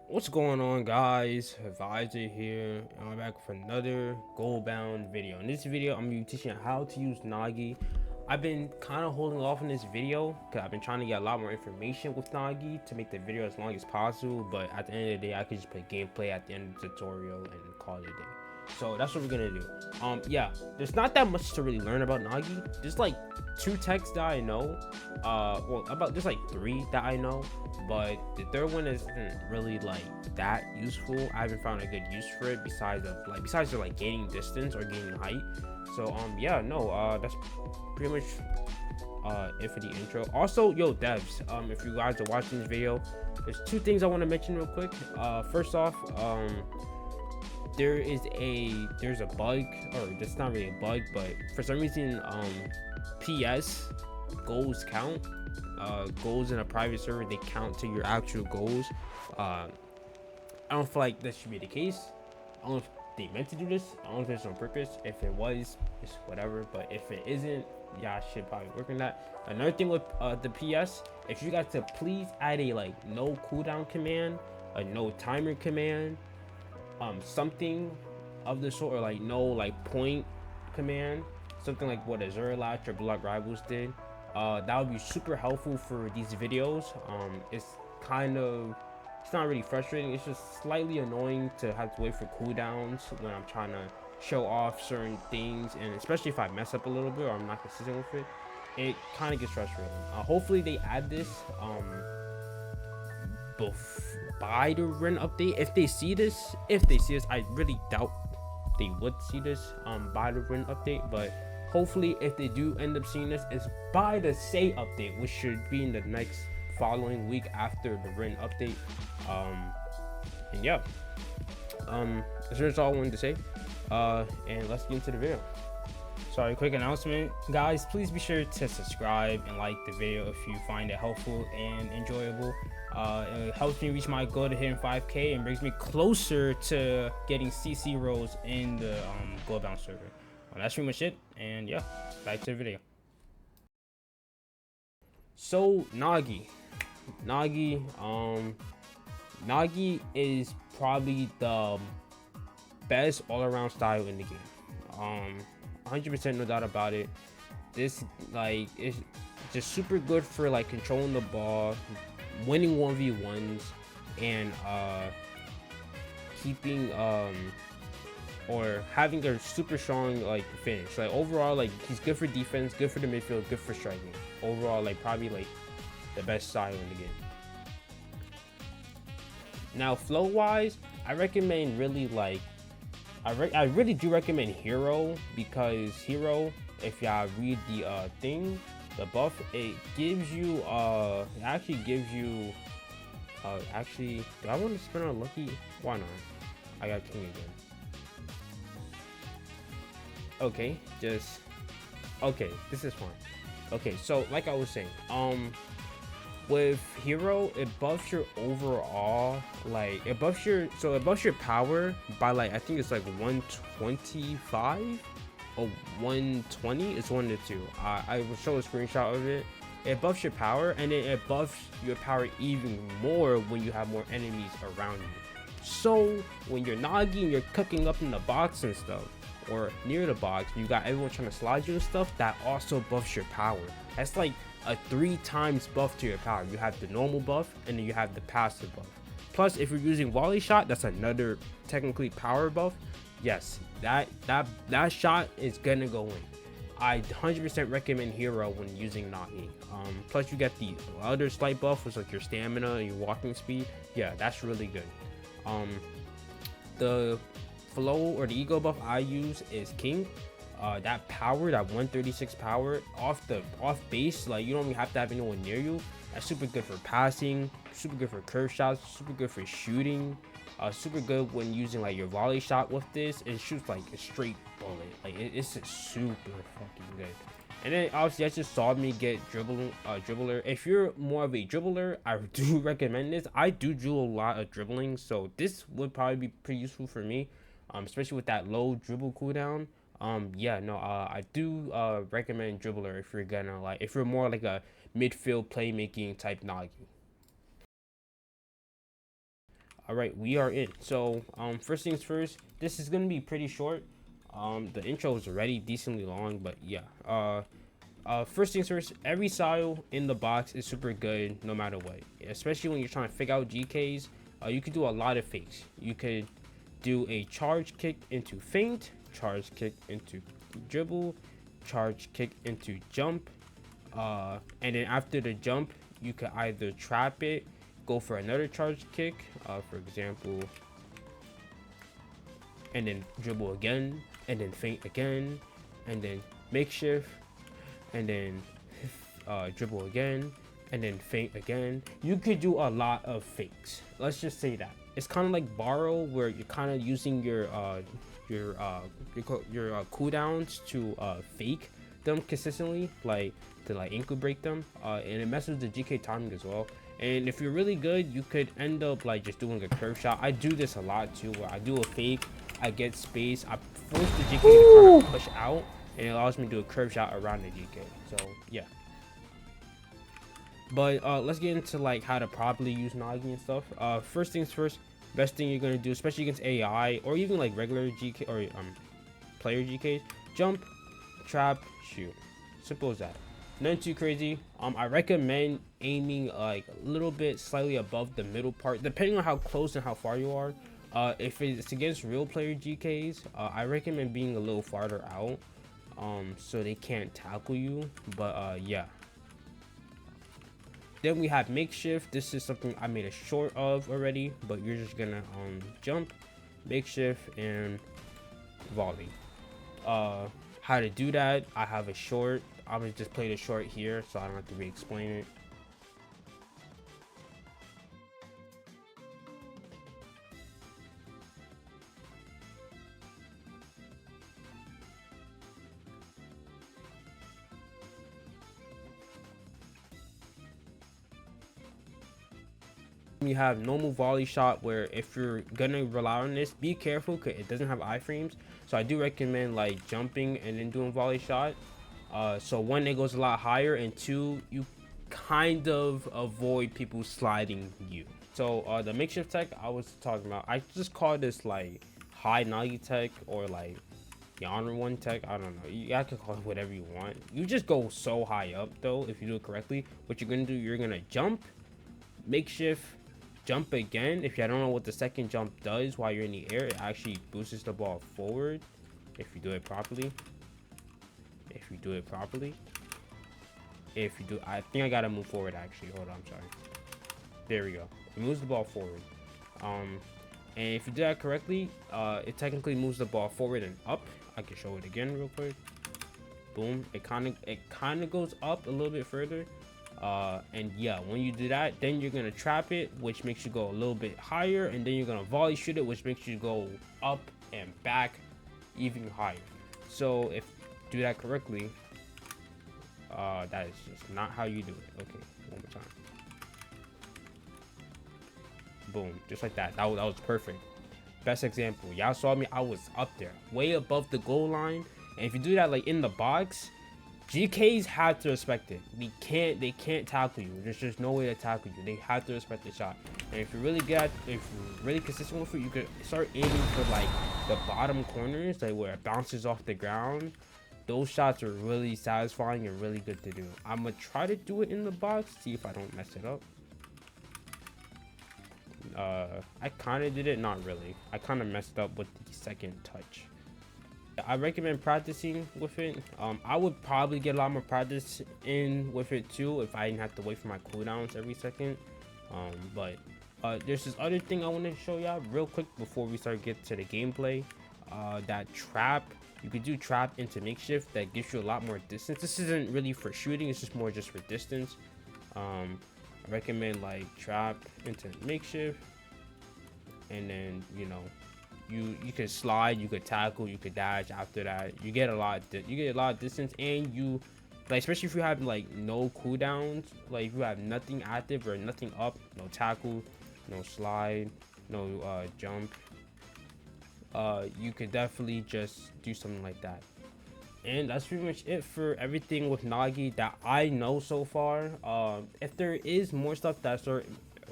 What's going on, guys? Advisor here, and I'm back with another GoalBound video. In this video, I'm gonna be teaching you how to use Nagi. I've been kind of holding off on this video because I've been trying to get a lot more information with Nagi to make the video as long as possible. But at the end of the day, I could just put gameplay at the end of the tutorial and call it a day. So that's what we're gonna do. Yeah, there's not that much to really learn about Nagi. There's like 2 texts that I know. There's like 3 that I know, but the third one isn't really like that useful. I haven't found a good use for it besides gaining distance or gaining height. So yeah, no, that's pretty much it for the intro. Also, yo devs, if you guys are watching this video, there's 2 things I want to mention real quick. First off, there's a bug, or it's not really a bug, but for some reason PS goals count. Goals in a private server, they count to your actual goals. I don't feel like that should be the case. I don't know if they meant to do this. I don't know if it's on purpose. If it was, it's whatever. But if it isn't, yeah, I should probably work on that. Another thing with the PS, if you got to please add a like no cooldown command, a no timer command, something of the sort, or like no like point command, something like what Azure Latch or Block Rivals did. That would be super helpful for these videos. It's not really frustrating, it's just slightly annoying to have to wait for cooldowns when I'm trying to show off certain things, and especially if I mess up a little bit or I'm not consistent with it kind of gets frustrating. Hopefully they add this by the Ren update. If they see this, I really doubt they would see this by the Ren update, but hopefully if they do end up seeing this, it's by the Say update, which should be in the next following week after the Ren update. And yeah, that's all I wanted to say, and let's get into the video. Sorry, quick announcement, guys, please be sure to subscribe and like the video if you find it helpful and enjoyable. It helps me reach my goal to hitting 5K and brings me closer to getting CC roles in the GoalBound server. That's pretty much it, and yeah, back to the video. So Nagi is probably the best all-around style in the game. 100%, no doubt about it. This like is just super good for like controlling the ball, winning 1v1s, and keeping or having a super strong like finish. Like overall, like he's good for defense, good for the midfield, good for striking. Overall, like probably like the best style in the game. Now flow wise, I recommend really like I really do recommend Hero, because Hero, if y'all read the thing, the buff, it gives you it actually gives you actually, do I want to spin on lucky? Why not? I got king again. Okay, this is fine. Okay, so like I was saying, with Hero, it buffs your overall, like it buffs your power by like, I think it's like 125 or 120. It's one of the two. I will show a screenshot of it. It buffs your power, and then it buffs your power even more when you have more enemies around you. So when you're Nagi and you're cooking up in the box and stuff, or near the box, you got everyone trying to slide you and stuff, that also buffs your power. That's like a 3 times buff to your power. You have the normal buff, and then you have the passive buff. Plus, if you're using volley shot, that's another technically power buff. Yes, that shot is gonna go in. I 100% recommend Hero when using Nagi. Plus you get the other slight buff, which is like your stamina and your walking speed. Yeah, that's really good. The flow or the ego buff I use is King. That power, that 136 power off base, like you don't even have to have anyone near you. That's super good for passing, super good for curve shots, super good for shooting, super good when using like your volley shot with this. It shoots like a straight bullet, like it's super fucking good. And then obviously I just saw me get dribbler. If you're more of a dribbler, I do recommend this. I do a lot of dribbling, so this would probably be pretty useful for me, especially with that low dribble cooldown. Yeah, no, I do recommend dribbler if you're gonna like, if you're more like a midfield playmaking type Nagi. All right, we are in. So first things first, this is gonna be pretty short. The intro is already decently long, but yeah. First things first, every style in the box is super good no matter what, especially when you're trying to figure out GKs. You could do a lot of fakes. You could do a charge kick into feint, charge kick into dribble, charge kick into jump, and then after the jump you could either trap it, go for another charge kick, for example, and then dribble again, and then feint again, and then makeshift, and then dribble again, and then feint again. You could do a lot of fakes. Let's just say that it's kind of like borrow, where you're kind of using your cooldowns to fake them consistently, like to like ankle break them, and it messes with the GK timing as well. And if you're really good, you could end up like just doing a curve shot. I do this a lot too, where I do a fake, I get space, I force the GK to kind of push out, and it allows me to do a curve shot around the GK. So yeah. But let's get into like how to properly use Nagi and stuff. First things first, best thing you're gonna do, especially against AI or even like regular GK or player GKs, jump, trap, shoot. Simple as that. Nothing too crazy. I recommend aiming like a little bit slightly above the middle part, depending on how close and how far you are. If it's against real player GKs, I recommend being a little farther out, so they can't tackle you. But yeah. Then we have makeshift. This is something I made a short of already, but you're just gonna jump, makeshift, and volley. How to do that, I have a short. I'm gonna just play the short here so I don't have to re-explain it. You have normal volley shot, where if you're gonna rely on this, be careful because it doesn't have iframes. So I do recommend like jumping and then doing volley shot. So one, it goes a lot higher, and two, you kind of avoid people sliding you. So the makeshift tech I was talking about, I just call this like high Nagi tech, or like the honor one tech. I don't know, you guys can call it whatever you want. You just go so high up though if you do it correctly. What you're gonna do, you're gonna jump, makeshift, jump again. If you don't know what the second jump does while you're in the air, it actually boosts the ball forward if you do it properly. I think I gotta move forward actually. Hold on, I'm sorry. There we go. It moves the ball forward. And if you do that correctly, it technically moves the ball forward and up. I can show it again real quick. Boom. It kind of goes up a little bit further. And yeah, when you do that, then you're gonna trap it, which makes you go a little bit higher, and then you're gonna volley shoot it, which makes you go up and back even higher. So if you do that correctly, that is just not how you do it. Okay, one more time. Boom, just like that. That was perfect. Best example. Y'all saw me, I was up there way above the goal line, and if you do that like in the box, GKs have to respect it. They can't tackle you. There's just no way to tackle you. They have to respect the shot. And if you're really good, if you're really consistent with it, you could start aiming for like the bottom corners, like where it bounces off the ground. Those shots are really satisfying and really good to do. I'm gonna try to do it in the box, see if I don't mess it up. I kind of did it, not really. I kind of messed up with the second touch. I recommend practicing with it. I would probably get a lot more practice in with it too if I didn't have to wait for my cooldowns every second. But there's this other thing I want to show y'all real quick before we start getting to the gameplay. That trap, you could do trap into makeshift. That gives you a lot more distance. This isn't really for shooting, it's just more just for distance. I recommend like trap into makeshift, and then you could slide, you could tackle, you could dash. After that, you get a lot of distance, and you like, especially if you have like no cooldowns, like if you have nothing active or nothing up, no tackle, no slide, no jump, you could definitely just do something like that. And that's pretty much it for everything with Nagi that I know so far. If there is more stuff that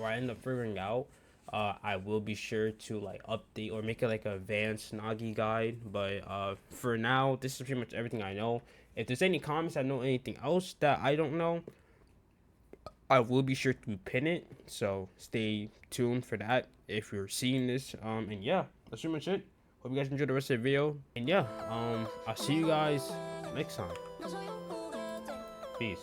I end up figuring out, I will be sure to like update or make it like an advanced Nagi guide. But for now, this is pretty much everything I know. If there's any comments, I know anything else that I don't know, I will be sure to pin it. So stay tuned for that if you're seeing this. And yeah, that's pretty much it. Hope you guys enjoyed the rest of the video. And yeah, I'll see you guys next time. Peace.